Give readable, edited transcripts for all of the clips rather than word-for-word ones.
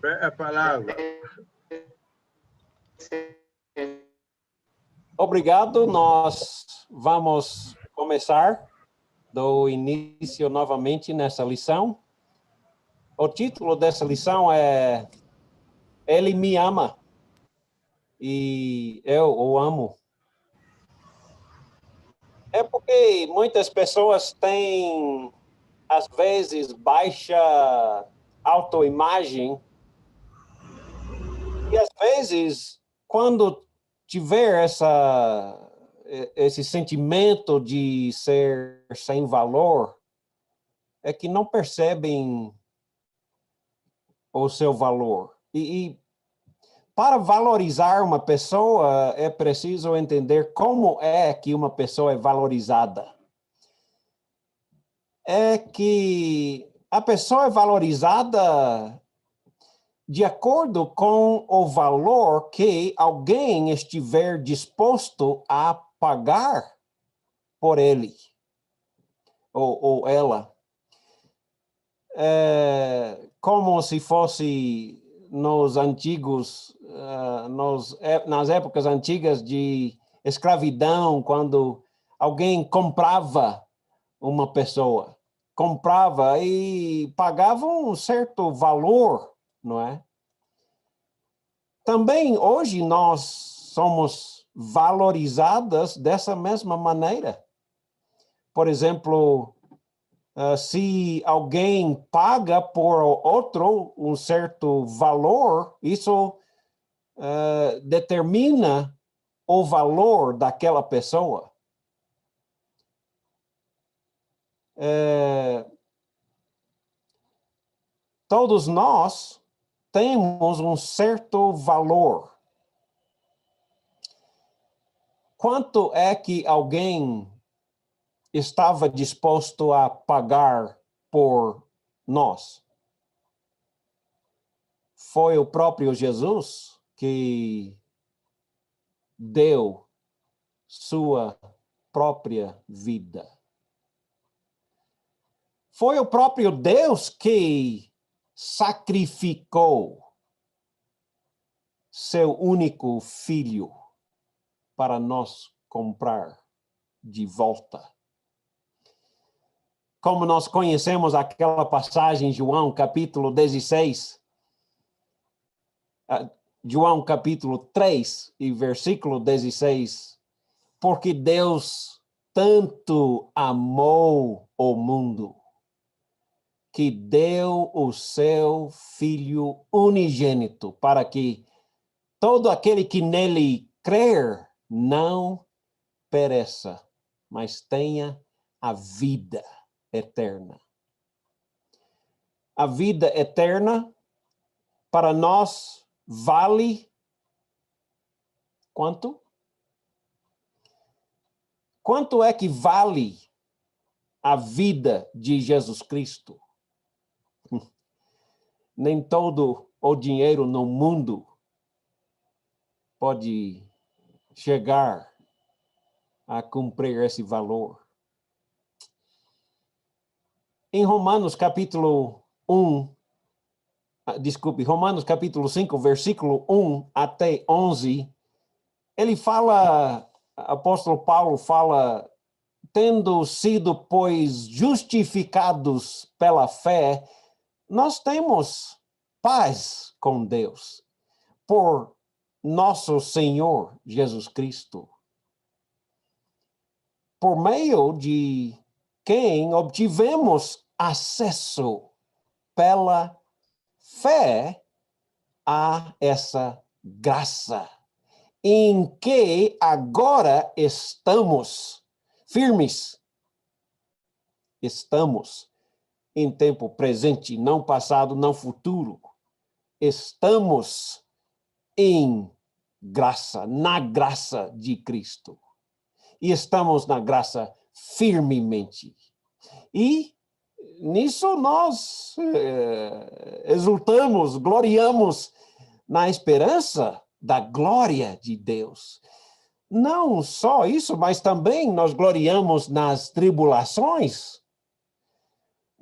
A palavra. Obrigado, nós vamos começar do início novamente nessa lição. O título dessa lição é Ele me ama e eu o amo. É porque muitas pessoas têm, às vezes, baixa autoimagem e, às vezes, quando tiver esse sentimento de ser sem valor, é que não percebem o seu valor. E para valorizar uma pessoa, é preciso entender como é que uma pessoa é valorizada. É que a pessoa é valorizada de acordo com o valor que alguém estiver disposto a pagar por ele ou ela. É como se fosse nos antigos, nas épocas antigas de escravidão, quando alguém comprava uma pessoa, comprava e pagava um certo valor, não é? Também hoje nós somos valorizadas dessa mesma maneira. Por exemplo, se alguém paga por outro um certo valor, isso determina o valor daquela pessoa. Todos nós temos um certo valor. Quanto é que alguém estava disposto a pagar por nós? Foi o próprio Jesus que deu sua própria vida. Foi o próprio Deus que sacrificou seu único filho para nos comprar de volta. Como nós conhecemos aquela passagem em João capítulo 16, João capítulo 3 e versículo 16, porque Deus tanto amou o mundo, que deu o seu Filho unigênito, para que todo aquele que nele crer não pereça, mas tenha a vida eterna. A vida eterna, para nós, vale quanto? Quanto é que vale a vida de Jesus Cristo? Nem todo o dinheiro no mundo pode chegar a cumprir esse valor. Em Romanos capítulo 5, versículo 1 até 11, ele fala, apóstolo Paulo fala, tendo sido, pois, justificados pela fé, nós temos paz com Deus, por nosso Senhor Jesus Cristo, por meio de quem obtivemos acesso pela fé a essa graça, em que agora estamos firmes. Estamos em tempo presente, não passado, não futuro. Estamos em graça, na graça de Cristo. E estamos na graça firmemente. E nisso nós exultamos, gloriamos na esperança da glória de Deus. Não só isso, mas também nós gloriamos nas tribulações.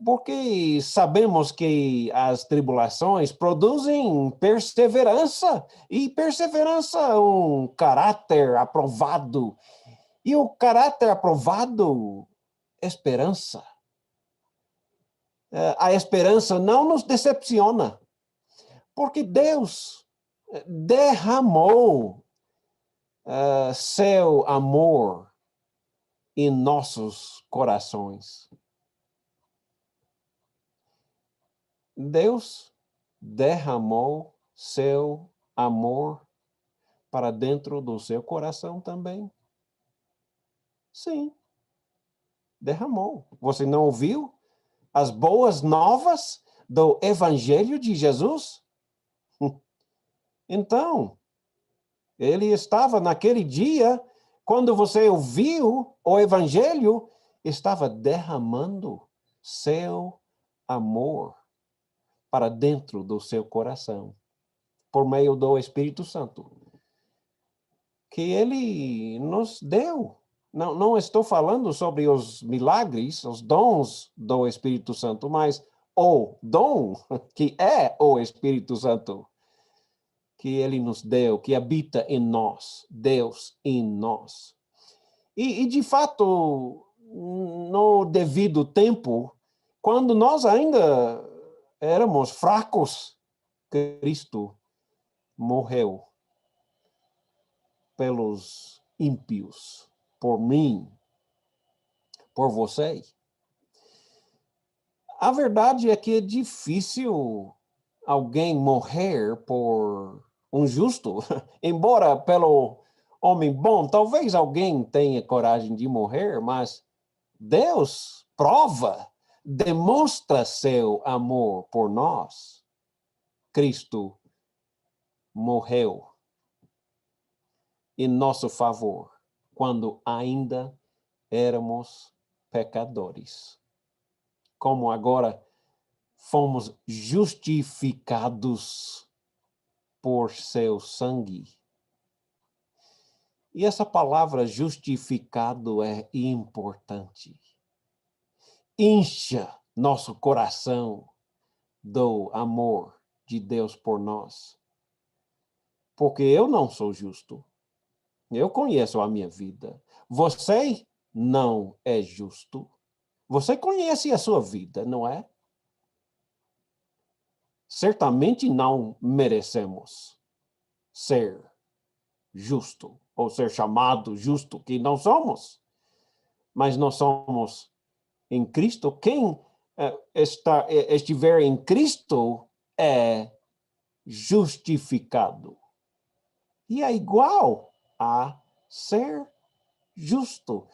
Porque sabemos que as tribulações produzem perseverança, e perseverança é um caráter aprovado. E o caráter aprovado, esperança. A esperança não nos decepciona, porque Deus derramou seu amor em nossos corações. Deus derramou seu amor para dentro do seu coração também. Sim, derramou. Você não ouviu as boas novas do Evangelho de Jesus? Então, ele estava naquele dia, quando você ouviu o Evangelho, estava derramando seu amor para dentro do seu coração, por meio do Espírito Santo, que ele nos deu. Não estou falando sobre os milagres, os dons do Espírito Santo, mas o dom que é o Espírito Santo, que ele nos deu, que habita em nós, Deus em nós. E de fato, no devido tempo, quando nós ainda éramos fracos, Cristo morreu pelos ímpios, por mim, por você. A verdade é que é difícil alguém morrer por um justo, embora pelo homem bom, talvez alguém tenha coragem de morrer, mas Deus prova, demonstra seu amor por nós. Cristo morreu em nosso favor, quando ainda éramos pecadores. Como agora fomos justificados por seu sangue. E essa palavra justificado é importante. Incha nosso coração do amor de Deus por nós. Porque eu não sou justo. Eu conheço a minha vida. Você não é justo. Você conhece a sua vida, não é? Certamente não merecemos ser justo, ou ser chamado justo, que não somos. Mas nós somos em Cristo. Quem estiver em Cristo é justificado. E é igual a ser justo.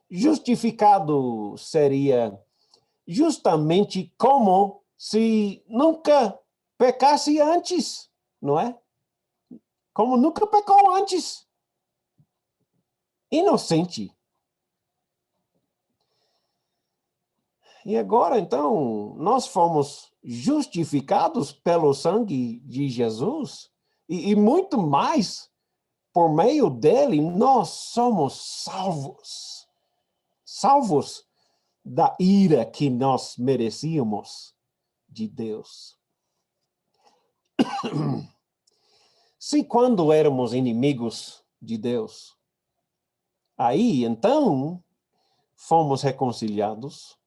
Justificado seria justamente como se nunca pecasse antes, não é? Como nunca pecou antes. Inocente. E agora, então, nós fomos justificados pelo sangue de Jesus e muito mais, por meio dele, nós somos salvos. Salvos da ira que nós merecíamos de Deus. Se quando éramos inimigos de Deus, aí, então, fomos reconciliados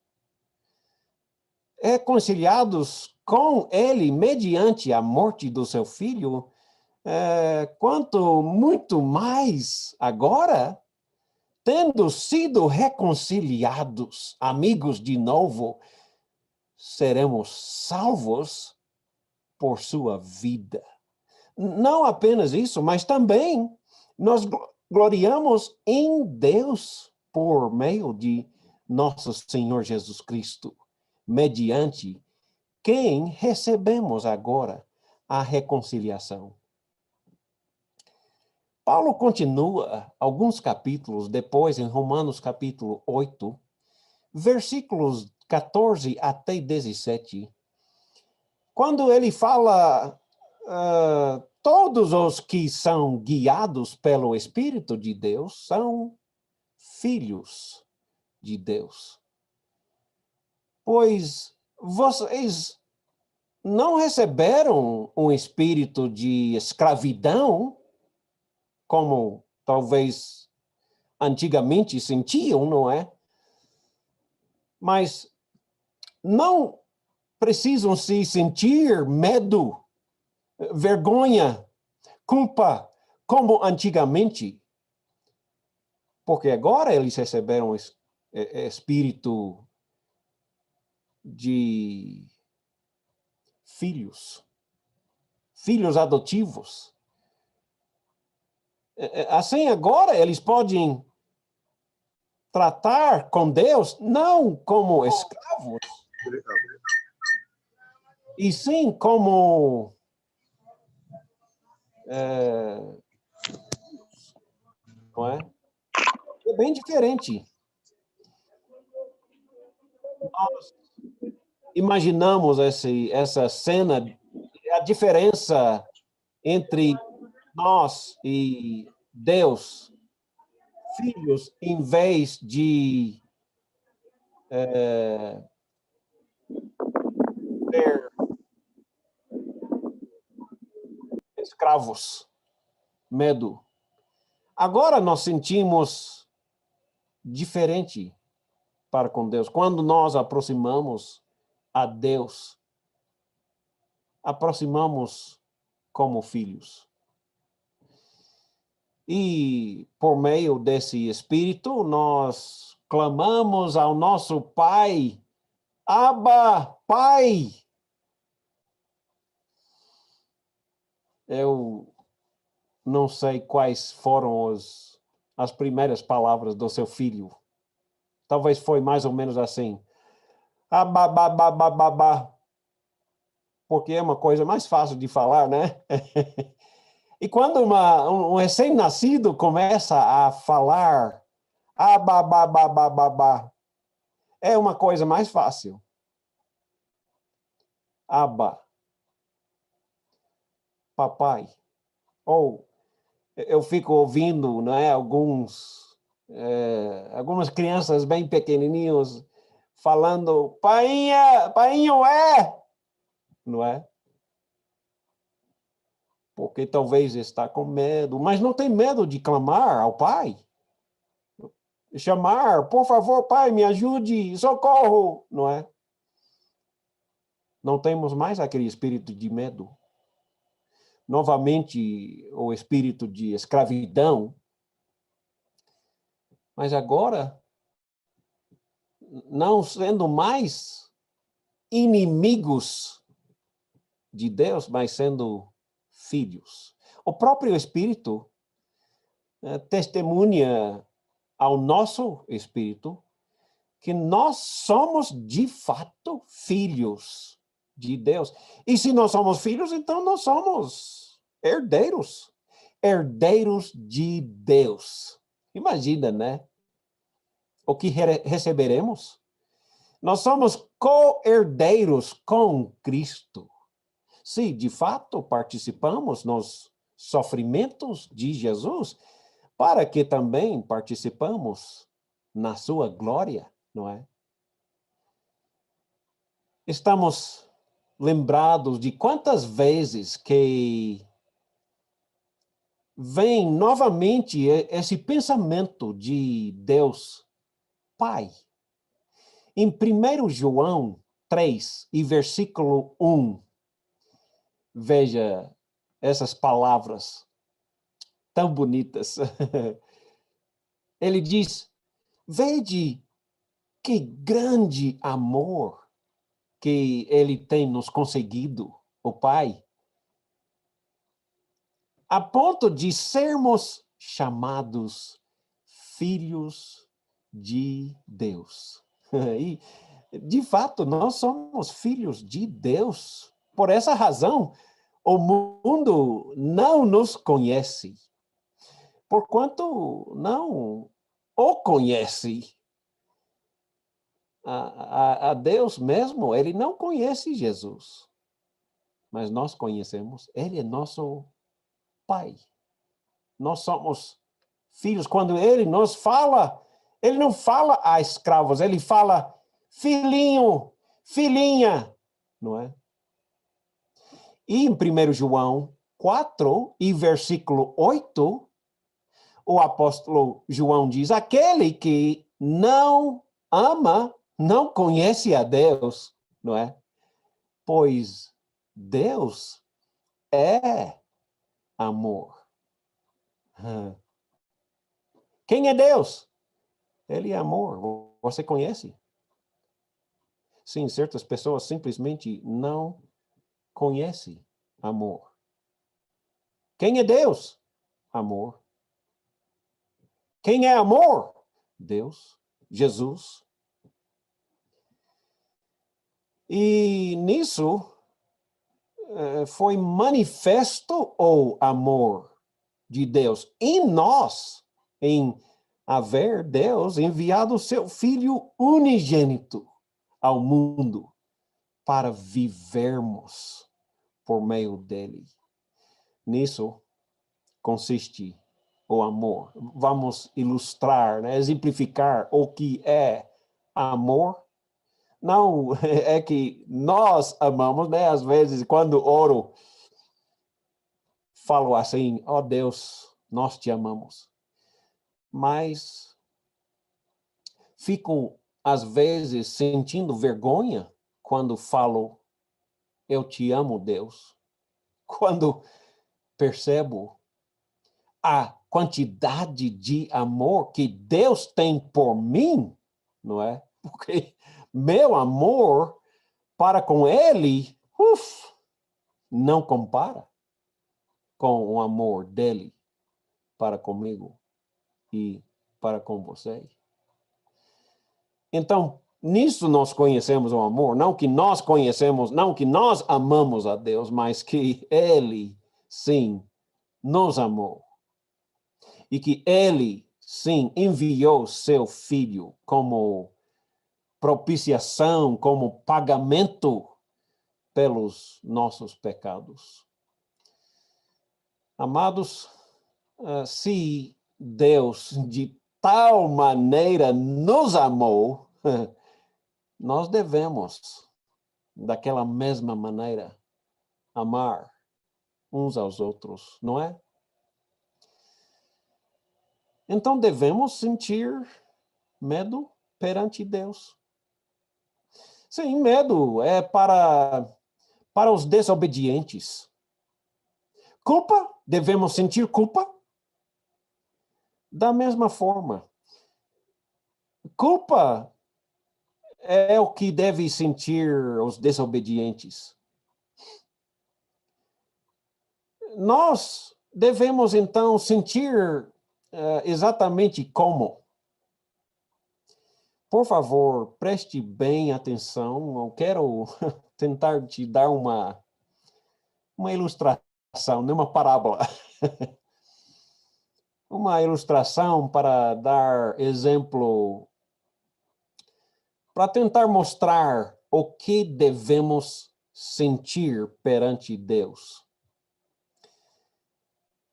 com ele mediante a morte do seu filho, quanto muito mais agora, tendo sido reconciliados, amigos de novo, seremos salvos por sua vida. Não apenas isso, mas também nós gloriamos em Deus por meio de nosso Senhor Jesus Cristo, mediante quem recebemos agora a reconciliação. Paulo continua alguns capítulos depois, em Romanos capítulo 8, versículos 14 até 17, quando ele fala, todos os que são guiados pelo Espírito de Deus são filhos de Deus. Pois vocês não receberam um espírito de escravidão, como talvez antigamente sentiam, não é? Mas não precisam se sentir medo, vergonha, culpa, como antigamente, porque agora eles receberam espírito de filhos adotivos. Assim, agora eles podem tratar com Deus não como escravos, e sim como não é? É bem diferente. Nós imaginamos essa cena, a diferença entre nós e Deus, filhos, em vez de ser escravos, medo. Agora nós sentimos diferente para com Deus. Quando nós aproximamos a Deus, aproximamos como filhos. E por meio desse Espírito, nós clamamos ao nosso Pai, Abba, Pai. Eu não sei quais foram as primeiras palavras do seu filho. Talvez foi mais ou menos assim. Abba, babá, babá. Porque é uma coisa mais fácil de falar, né? E quando um recém-nascido começa a falar abá, é uma coisa mais fácil. Abba, papai. Ou eu fico ouvindo, né, algumas crianças bem pequenininhos falando, painha, painho não é? Porque talvez está com medo, mas não tem medo de clamar ao pai. Chamar, por favor, pai, me ajude, socorro, não é? Não temos mais aquele espírito de medo. Novamente, o espírito de escravidão. Mas agora, não sendo mais inimigos de Deus, mas sendo filhos. O próprio Espírito testemunha ao nosso espírito que nós somos, de fato, filhos de Deus. E se nós somos filhos, então nós somos herdeiros. Herdeiros de Deus. Imagina, né? O que receberemos? Nós somos co-herdeiros com Cristo. Se, de fato, participamos nos sofrimentos de Jesus, para que também participamos na sua glória, não é? Estamos lembrados de quantas vezes que vem novamente esse pensamento de Deus Pai. Em 1 João 3 e versículo 1, veja essas palavras tão bonitas. Ele diz, vede que grande amor que ele tem nos conseguido, o Pai, a ponto de sermos chamados filhos de Deus. E, de fato, nós somos filhos de Deus. Por essa razão, o mundo não nos conhece, porquanto não o conhece. A Deus mesmo, ele não conhece Jesus, mas nós conhecemos, ele é nosso Pai. Nós somos filhos. Quando ele nos fala, ele não fala a escravos, ele fala, filhinho, filhinha, não é? E em 1 João 4 e versículo 8, o apóstolo João diz, aquele que não ama, não conhece a Deus, não é? Pois Deus é amor. Quem é Deus? Ele é amor. Você conhece? Sim, certas pessoas simplesmente não conhecem amor. Quem é Deus? Amor. Quem é amor? Deus, Jesus. E nisso foi manifesto o amor de Deus em nós, em haver Deus enviado o seu Filho unigênito ao mundo para vivermos por meio dele. Nisso consiste o amor. Vamos ilustrar, né, exemplificar o que é amor. Não é que nós amamos, né? Às vezes, quando oro, falo assim, ó Deus, nós te amamos. Mas fico, às vezes, sentindo vergonha quando falo, eu te amo, Deus. Quando percebo a quantidade de amor que Deus tem por mim, não é? Porque meu amor para com Ele, não compara com o amor dele para comigo e para com você. Então, nisso nós conhecemos o amor, não que nós conhecemos, não que nós amamos a Deus, mas que Ele, sim, nos amou. E que Ele, sim, enviou seu Filho como propiciação, como pagamento pelos nossos pecados. Amados, se Deus de tal maneira nos amou, nós devemos, daquela mesma maneira, amar uns aos outros, não é? Então devemos sentir medo perante Deus. Sim, medo é para os desobedientes. Culpa, devemos sentir culpa. Da mesma forma, culpa é o que deve sentir os desobedientes. Nós devemos, então, sentir exatamente como. Por favor, preste bem atenção. Eu quero tentar te dar uma ilustração, não uma parábola. Uma ilustração para dar exemplo, para tentar mostrar o que devemos sentir perante Deus.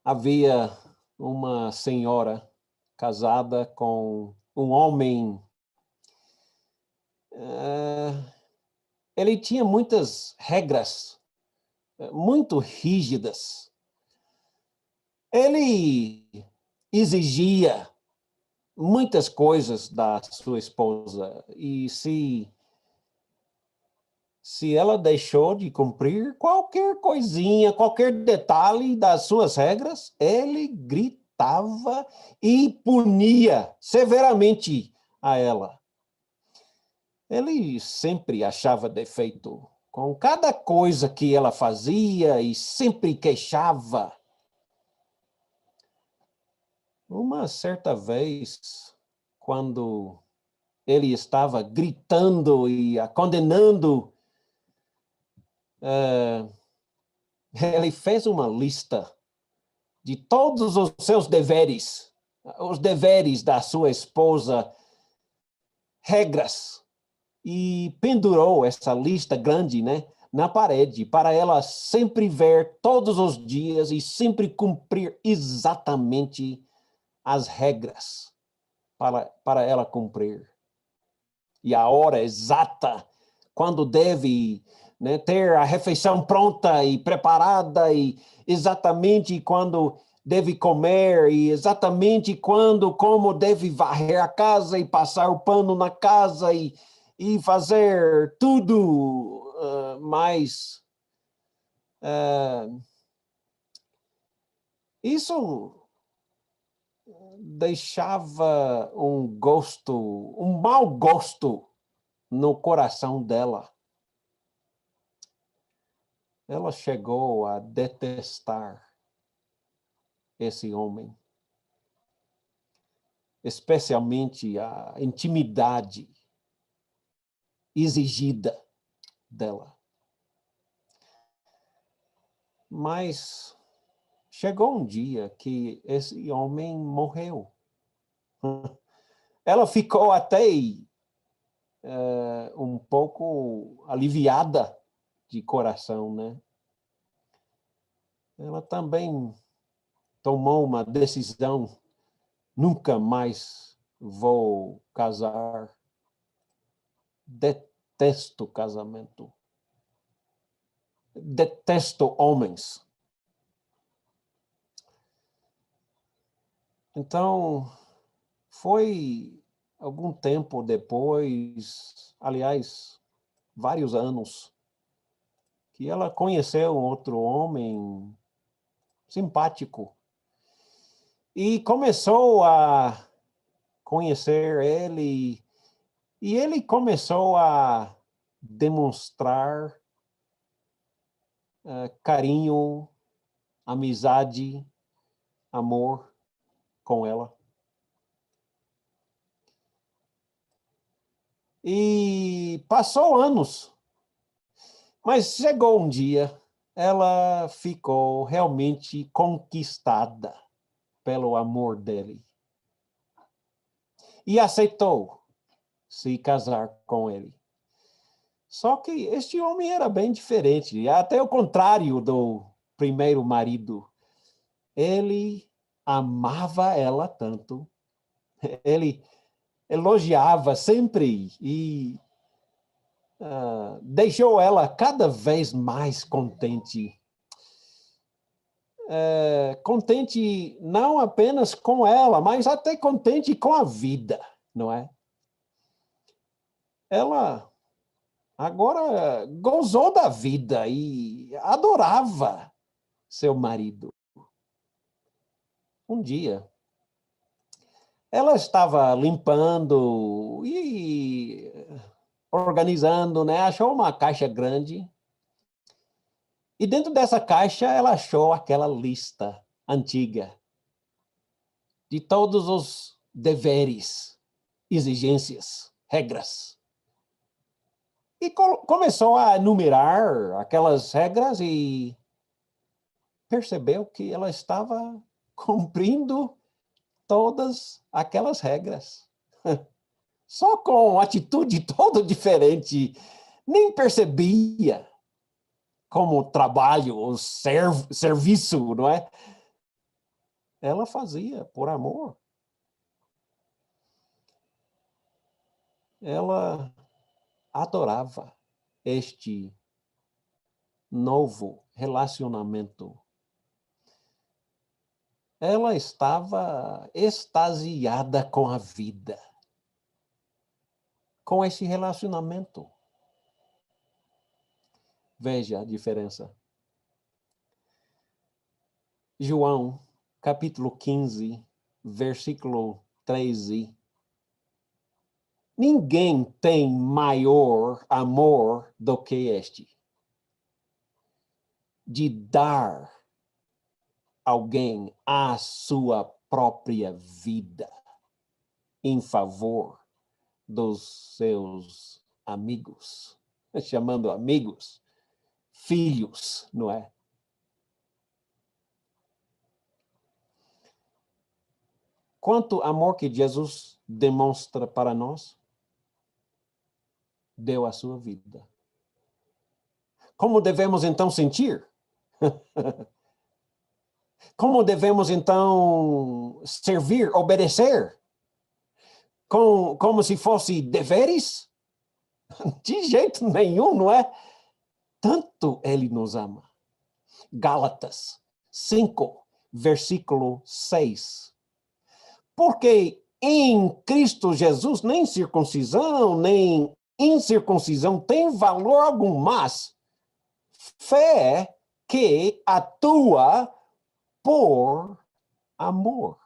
Havia uma senhora casada com um homem. Ele tinha muitas regras, muito rígidas. Ele exigia muitas coisas da sua esposa. E se ela deixou de cumprir qualquer coisinha, qualquer detalhe das suas regras, ele gritava e punia severamente a ela. Ele sempre achava defeito com cada coisa que ela fazia e sempre queixava. Uma certa vez, quando ele estava gritando e a condenando, ele fez uma lista de todos os seus deveres, os deveres da sua esposa, regras, e pendurou essa lista grande, né, na parede, para ela sempre ver todos os dias e sempre cumprir exatamente as regras para ela cumprir. E a hora exata quando deve, né, ter a refeição pronta e preparada, e exatamente quando deve comer, e exatamente como deve varrer a casa e passar o pano na casa e fazer tudo, mas isso deixava um mau gosto no coração dela. Ela chegou a detestar esse homem, especialmente a intimidade exigida dela. Mas chegou um dia que esse homem morreu. Ela ficou até um pouco aliviada de coração, né? Ela também tomou uma decisão: nunca mais vou casar. Detesto casamento. Detesto homens. Então, foi algum tempo depois, aliás, vários anos, que ela conheceu outro homem simpático e começou a conhecer ele, e ele começou a demonstrar carinho, amizade, amor com ela. E passou anos, mas chegou um dia, ela ficou realmente conquistada pelo amor dele e aceitou se casar com ele. Só que este homem era bem diferente, até o contrário do primeiro marido. Ele amava ela tanto, ele elogiava sempre e deixou ela cada vez mais contente. Contente não apenas com ela, mas até contente com a vida, não é? Ela agora gozou da vida e adorava seu marido. Um dia, ela estava limpando e organizando, né? Achou uma caixa grande. E dentro dessa caixa, ela achou aquela lista antiga de todos os deveres, exigências, regras. E começou a enumerar aquelas regras e percebeu que ela estava cumprindo todas aquelas regras. Só com atitude toda diferente. Nem percebia como trabalho, o serviço, não é? Ela fazia por amor. Ela adorava este novo relacionamento. Ela estava extasiada com a vida, com esse relacionamento. Veja a diferença. João, capítulo 15, versículo 13. Ninguém tem maior amor do que este, de dar alguém a sua própria vida em favor dos seus amigos, chamando amigos, filhos, não é? Quanto amor que Jesus demonstra para nós, deu a sua vida. Como devemos então sentir? Como devemos então servir, obedecer? Como se fosse deveres? De jeito nenhum, não é? Tanto ele nos ama. Gálatas 5, versículo 6. Porque em Cristo Jesus nem circuncisão, nem incircuncisão tem valor algum, mas fé que atua por amor.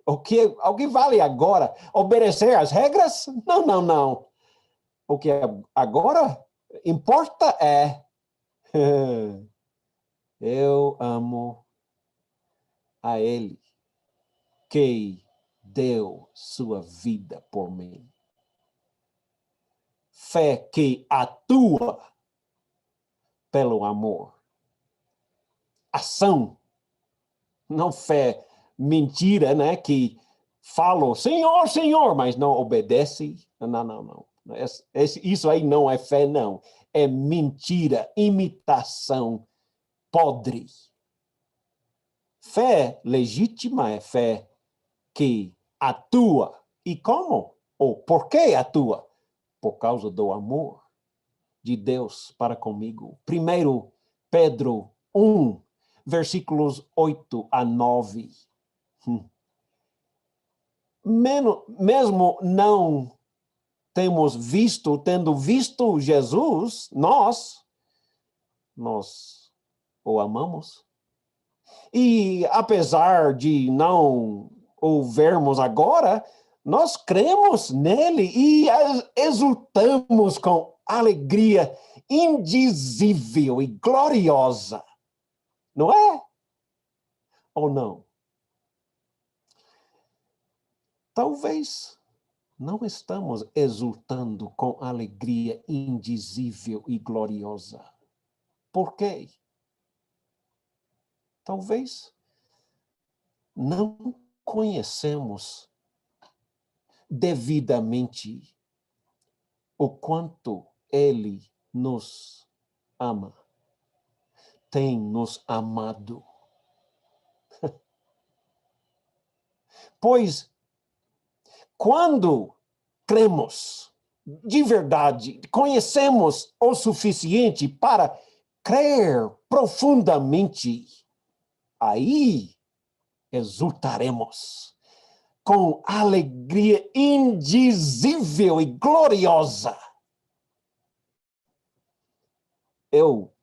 O que vale agora? Obedecer às regras? Não, não, não. O que agora importa é eu amo a Ele que deu sua vida por mim. Fé que atua pelo amor. Ação. Não fé mentira, né? Que fala, Senhor, Senhor, mas não obedece. Não, não, não. Isso aí não é fé, não. É mentira, imitação podre. Fé legítima é fé que atua. E como? Ou por que atua? Por causa do amor de Deus para comigo. 1 Pedro 1, versículos 8 a 9. Mesmo não tendo visto Jesus, nós o amamos. E apesar de não o vermos agora, nós cremos nele e exultamos com alegria indizível e gloriosa. Não é? Ou não? Talvez não estamos exultando com alegria indizível e gloriosa. Por quê? Talvez não conhecemos devidamente o quanto ele nos ama, tem nos amado. Pois, quando cremos de verdade, conhecemos o suficiente para crer profundamente, aí exultaremos com alegria indizível e gloriosa. Eu,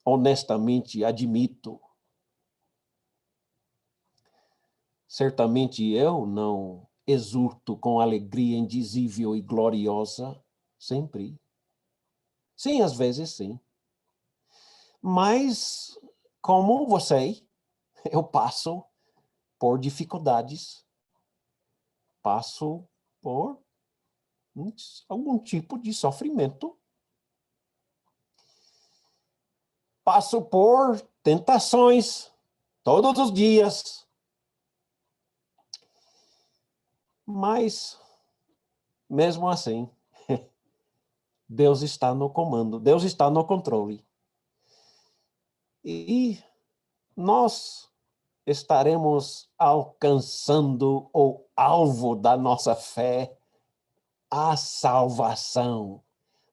honestamente, admito, certamente eu não exulto com alegria indizível e gloriosa sempre. Sim, às vezes sim. Mas, como você, eu passo por dificuldades, passo por algum tipo de sofrimento, passo por tentações todos os dias, mas, mesmo assim, Deus está no comando, Deus está no controle. E nós estaremos alcançando o alvo da nossa fé, a salvação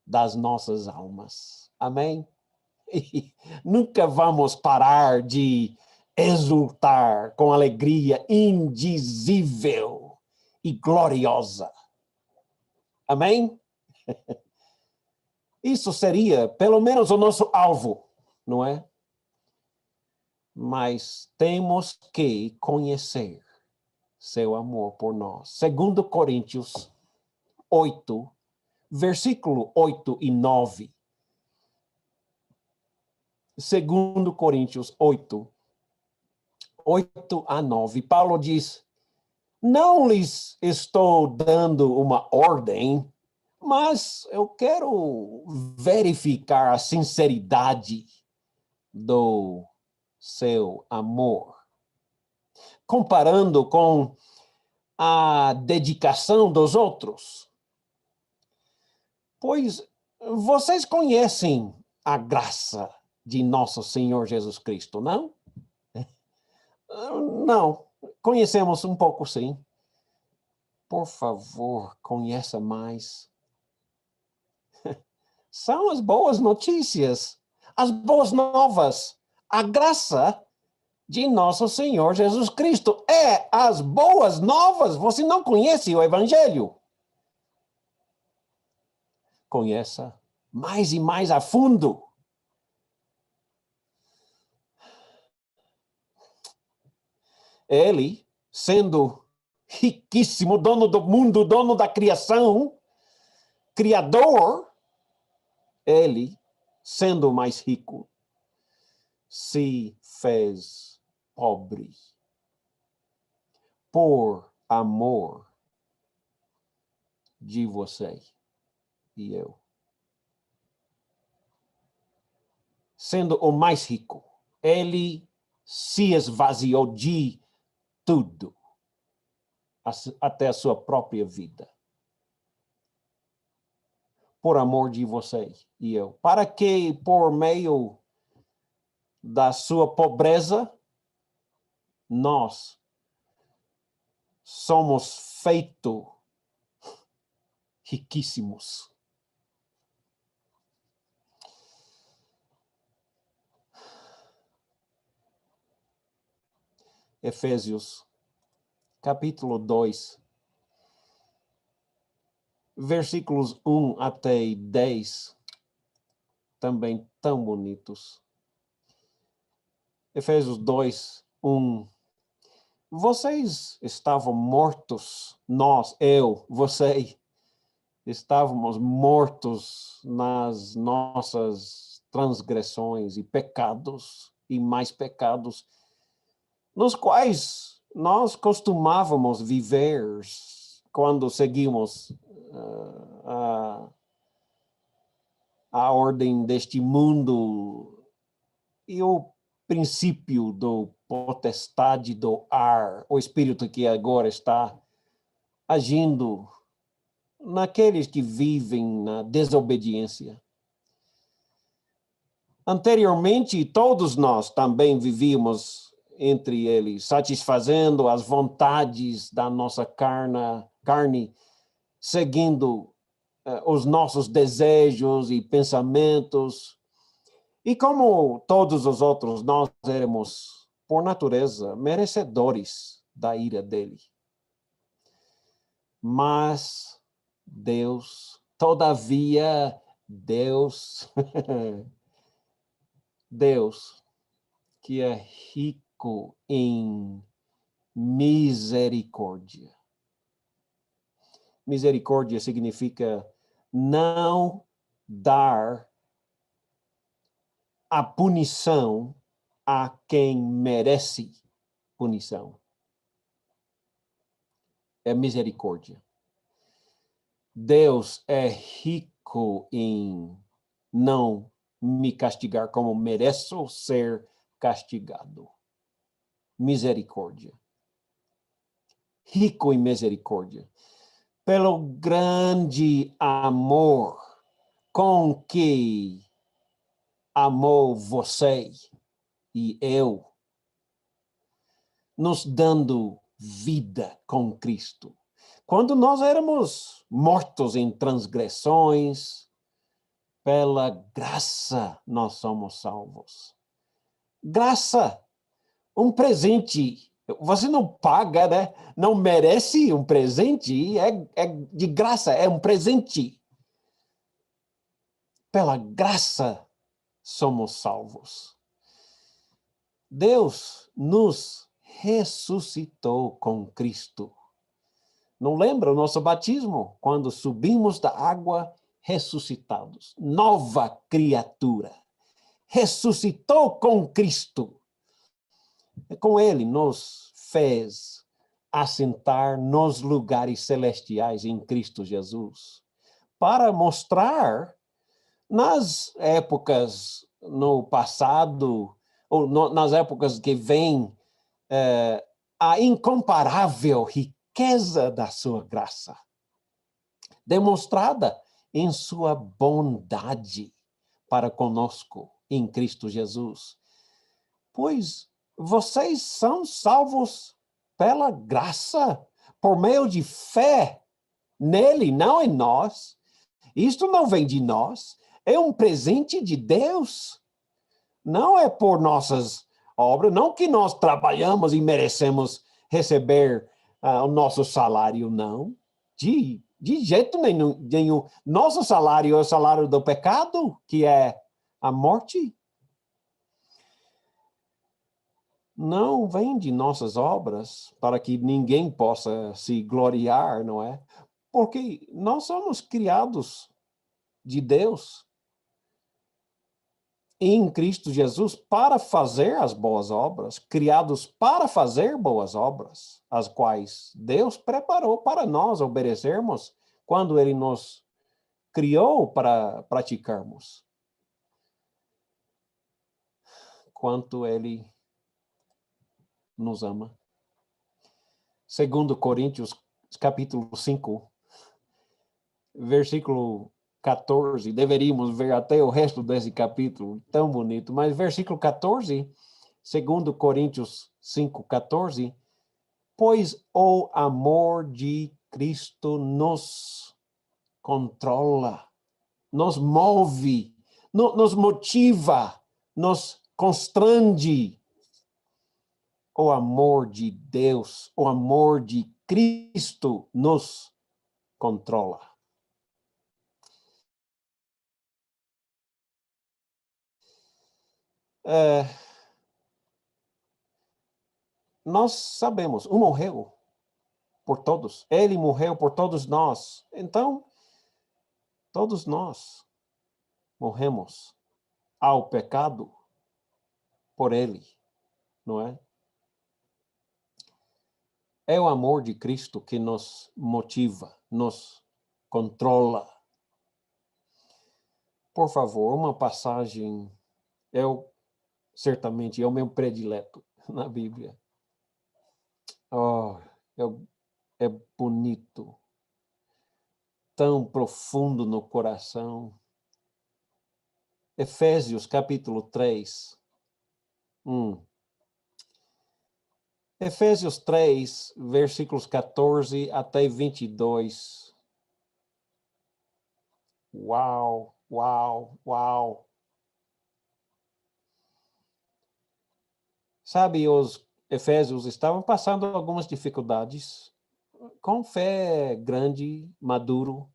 das nossas almas. Amém? E nunca vamos parar de exultar com alegria indizível e gloriosa. Amém? Isso seria, pelo menos, o nosso alvo, não é? Mas temos que conhecer seu amor por nós. 2 Coríntios 8, versículo 8 e 9. 2 Coríntios 8, 8 a 9. Paulo diz, não lhes estou dando uma ordem, mas eu quero verificar a sinceridade do seu amor. Comparando com a dedicação dos outros. Pois vocês conhecem a graça de nosso Senhor Jesus Cristo, não? Não, conhecemos um pouco, sim. Por favor, conheça mais. são as boas notícias, as boas novas. A graça de nosso Senhor Jesus Cristo é as boas novas. Você não conhece o Evangelho? Conheça mais e mais a fundo. Ele, sendo riquíssimo, dono do mundo, dono da criação, criador, ele, sendo mais rico, se fez pobre por amor de você e eu. Sendo o mais rico, ele se esvaziou de tudo, até a sua própria vida. Por amor de você e eu. Para que, por meio da sua pobreza, nós somos feitos riquíssimos. Efésios, capítulo 2, versículos 1 até 10, também tão bonitos. Efésios 2, 1. Vocês estavam mortos, você, estávamos mortos nas nossas transgressões e pecados, e mais pecados, nos quais nós costumávamos viver quando seguimos a ordem deste mundo e o princípio do potestade do ar, o espírito que agora está agindo naqueles que vivem na desobediência. Anteriormente, todos nós também vivíamos entre eles, satisfazendo as vontades da nossa carne, seguindo os nossos desejos e pensamentos. E como todos os outros, nós éramos, por natureza, merecedores da ira dele. Mas Deus, todavia, Deus, que é rico em misericórdia. Misericórdia significa não dar a punição a quem merece punição. É misericórdia. Deus é rico em não me castigar como mereço ser castigado. Misericórdia. Rico em misericórdia. Pelo grande amor com que amou você e eu, nos dando vida com Cristo. Quando nós éramos mortos em transgressões, pela graça nós somos salvos. Graça, um presente. Você não paga, né? Não merece um presente, é de graça, é um presente. Pela graça somos salvos. Deus nos ressuscitou com Cristo. Não lembra o nosso batismo? Quando subimos da água, ressuscitados. Nova criatura. Ressuscitou com Cristo. E com ele nos fez assentar nos lugares celestiais em Cristo Jesus. Para mostrar nas épocas no passado, ou nas épocas que vêm, a incomparável riqueza da sua graça, demonstrada em sua bondade para conosco em Cristo Jesus. Pois vocês são salvos pela graça, por meio de fé nele, não em nós. Isto não vem de nós, É um presente de Deus. Não é por nossas obras, não que nós trabalhamos e merecemos receber o nosso salário, não. De jeito nenhum. Nosso salário é o salário do pecado, que é a morte. Não vem de nossas obras para que ninguém possa se gloriar, não é? Porque nós somos criados de Deus em Cristo Jesus para fazer as boas obras, criados para fazer boas obras, as quais Deus preparou para nós obedecermos quando Ele nos criou para praticarmos. Quanto Ele nos ama. Segundo Coríntios, capítulo 5, versículo 14, deveríamos ver até o resto desse capítulo, tão bonito, mas versículo 14, segundo Coríntios 5, 14, pois o amor de Cristo nos controla, nos move, nos motiva, nos constrange. O amor de Deus, o amor de Cristo nos controla. Nós sabemos, morreu por todos. Ele morreu por todos nós. Então, todos nós morremos ao pecado por ele, não é? É o amor de Cristo que nos motiva, nos controla. Por favor, uma passagem, certamente é o meu predileto na Bíblia. Oh, é bonito, tão profundo no coração. Efésios capítulo 3. Efésios 3, versículos 14 até 22. Uau, uau, uau. Sabe, os efésios estavam passando algumas dificuldades, com fé grande, maduro,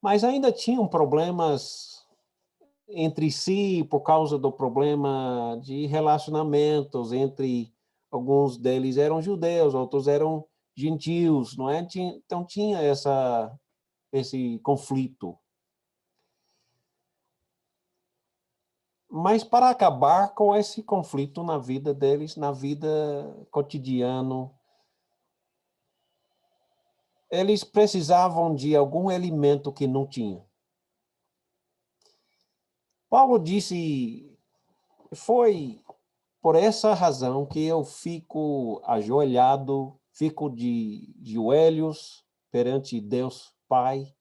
mas ainda tinham problemas entre si por causa do problema de relacionamentos entre alguns deles eram judeus, outros eram gentios, não é? Então tinha esse conflito. Mas para acabar com esse conflito na vida deles, na vida cotidiana, eles precisavam de algum alimento que não tinha. Paulo disse, foi por essa razão que eu fico ajoelhado, fico de joelhos perante Deus Pai,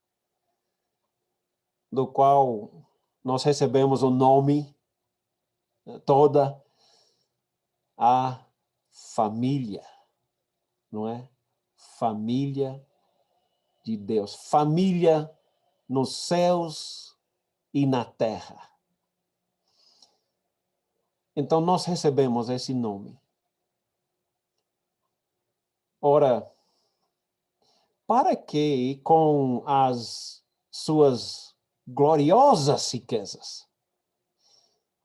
do qual nós recebemos o nome, toda a família, não é? Família de Deus, família nos céus e na terra. Então nós recebemos esse nome. Ora, para que com as suas gloriosas riquezas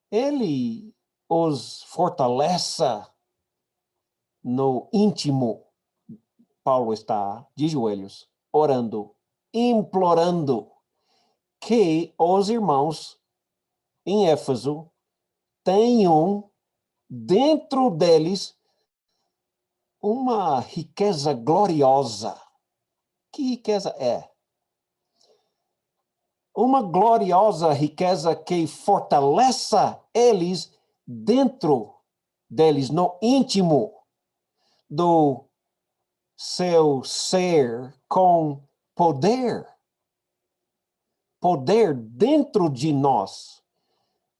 ele os fortaleça no íntimo, Paulo está de joelhos, orando, implorando que os irmãos em Éfeso tenham dentro deles uma riqueza gloriosa. Que riqueza é? Uma gloriosa riqueza que fortaleça eles dentro deles, no íntimo do seu ser, com poder. Poder dentro de nós,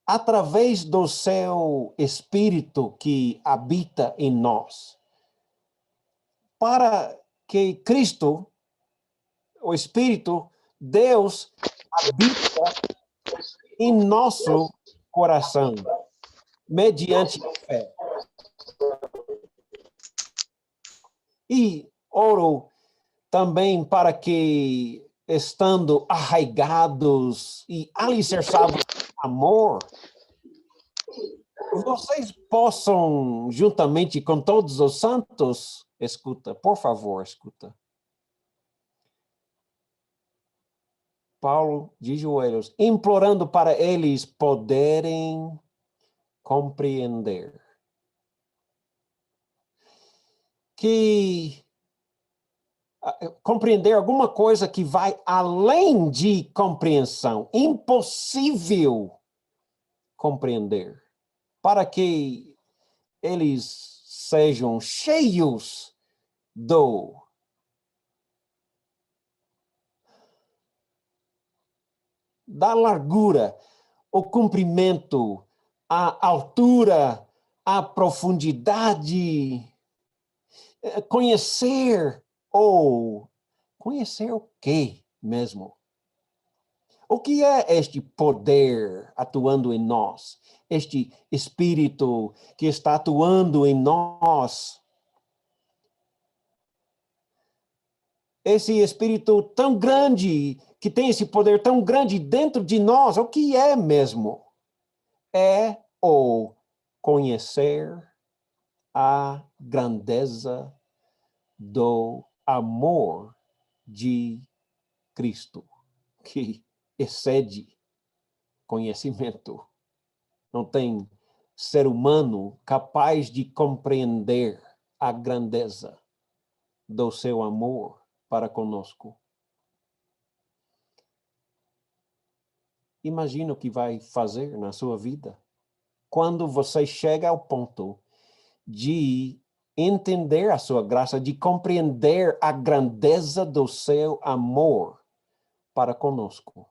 através do seu Espírito que habita em nós. Para que Cristo, o Espírito, Deus, habita em nosso coração, mediante a fé. E oro também para que, estando arraigados e alicerçados no amor, vocês possam, juntamente com todos os santos, escuta, por favor, escuta. Paulo de joelhos, implorando para eles poderem compreender que compreender alguma coisa que vai além de compreensão, impossível compreender, para que eles sejam cheios da largura, o comprimento, a altura, a profundidade, conhecer o quê mesmo? O que é este poder atuando em nós? Este Espírito que está atuando em nós? Esse Espírito tão grande, que tem esse poder tão grande dentro de nós, o que é mesmo? É o conhecer a grandeza do amor de Cristo, que excede conhecimento. Não tem ser humano capaz de compreender a grandeza do seu amor para conosco. Imagina o que vai fazer na sua vida quando você chega ao ponto de entender a sua graça, de compreender a grandeza do seu amor para conosco.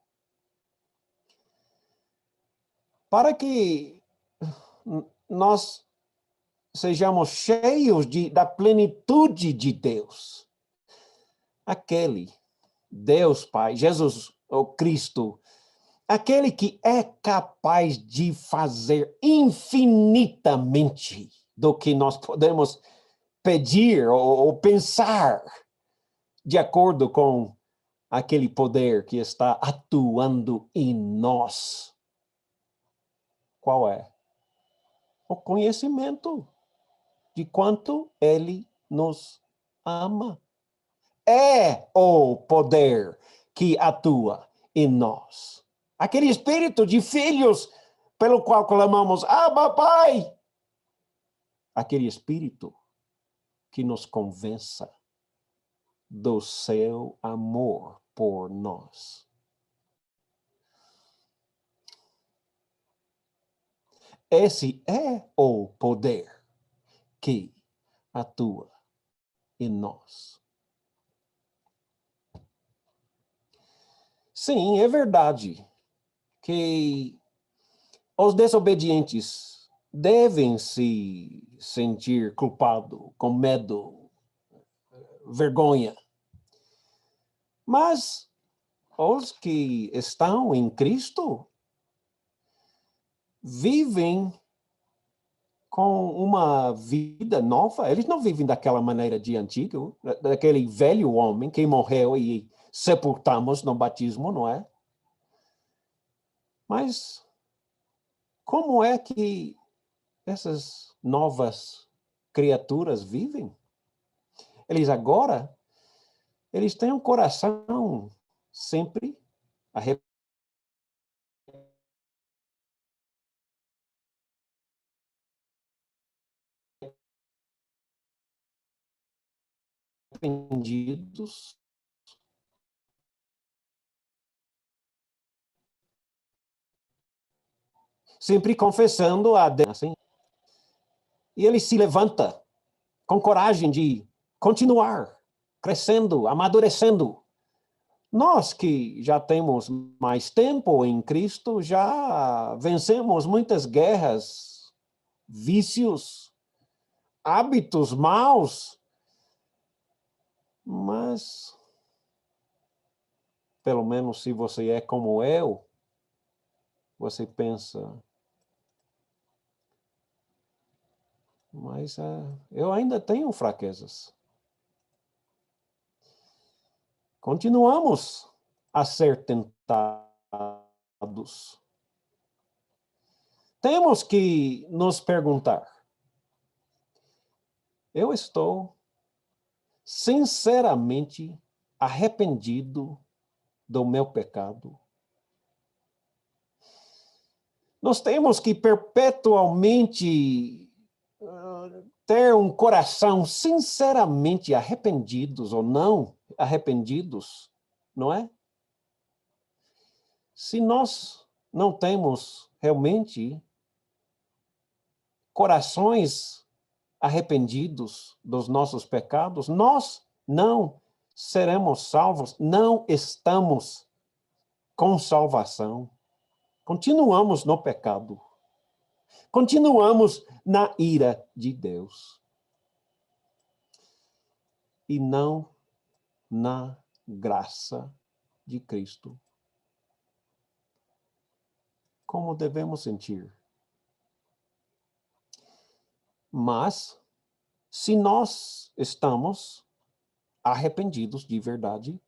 Para que nós sejamos cheios da plenitude de Deus. Aquele Deus Pai, Jesus, o Cristo, aquele que é capaz de fazer infinitamente do que nós podemos pedir ou pensar, de acordo com aquele poder que está atuando em nós. Qual é? O conhecimento de quanto ele nos ama. É o poder que atua em nós. Aquele espírito de filhos pelo qual clamamos, Abba, Pai. Aquele espírito que nos convença do seu amor por nós. Esse é o poder que atua em nós. Sim, é verdade que os desobedientes devem se sentir culpados, com medo, vergonha. Mas os que estão em Cristo vivem com uma vida nova. Eles não vivem daquela maneira de antigo, daquele velho homem que morreu e sepultamos no batismo, não é? Mas como é que essas novas criaturas vivem? Eles têm um coração sempre arrependidos, sempre confessando a Deus. Assim. E ele se levanta com coragem de continuar crescendo, amadurecendo. Nós que já temos mais tempo em Cristo, já vencemos muitas guerras, vícios, hábitos maus, mas, pelo menos se você é como eu, você pensa, mas eu ainda tenho fraquezas. Continuamos a ser tentados. Temos que nos perguntar: eu estou sinceramente arrependido do meu pecado? Nós temos que perpetualmente ter um coração sinceramente arrependidos ou não arrependidos, não é? Se nós não temos realmente corações arrependidos dos nossos pecados, nós não seremos salvos, não estamos com salvação. Continuamos no pecado. Continuamos na ira de Deus. E não na graça de Cristo. Como devemos sentir? Mas, se nós estamos arrependidos de verdade,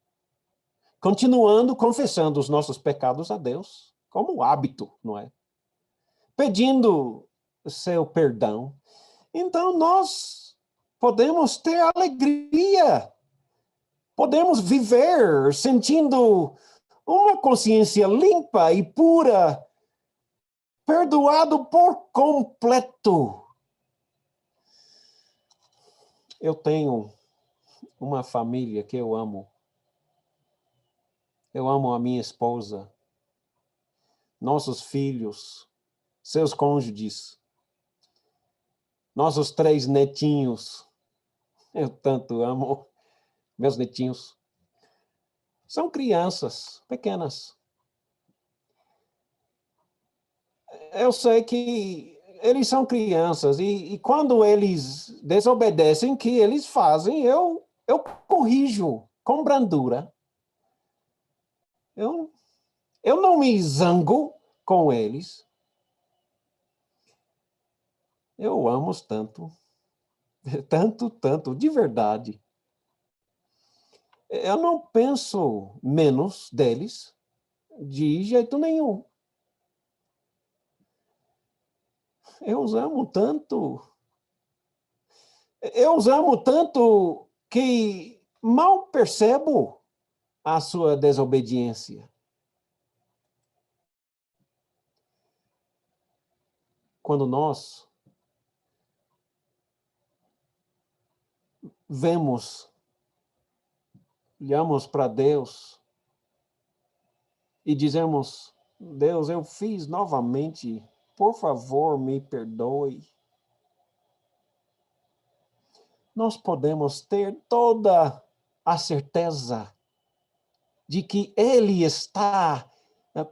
continuando confessando os nossos pecados a Deus, como hábito, não é? Pedindo seu perdão, então nós podemos ter alegria, podemos viver sentindo uma consciência limpa e pura, perdoado por completo. Eu tenho uma família que eu amo. Eu amo a minha esposa, nossos filhos, seus cônjuges, nossos 3 netinhos. Eu tanto amo meus netinhos. São crianças pequenas. Eu sei que eles são crianças e quando eles desobedecem, que eles fazem, eu corrijo com brandura. Eu não me zango com eles. Eu amo tanto, tanto, de verdade. Eu não penso menos deles, de jeito nenhum. Eu os amo tanto. Eu os amo tanto que mal percebo a sua desobediência. Quando nós olhamos para Deus e dizemos: Deus, eu fiz novamente, por favor, me perdoe. Nós podemos ter toda a certeza de que Ele está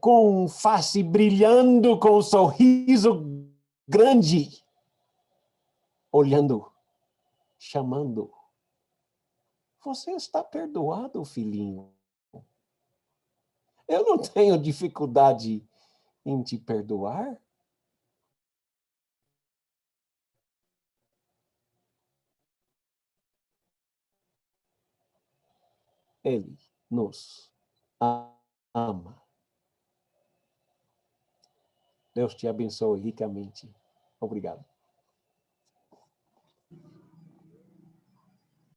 com face brilhando, com um sorriso grande, olhando, chamando. Você está perdoado, filhinho. Eu não tenho dificuldade em te perdoar. Ele nos ama. Deus te abençoe ricamente. Obrigado.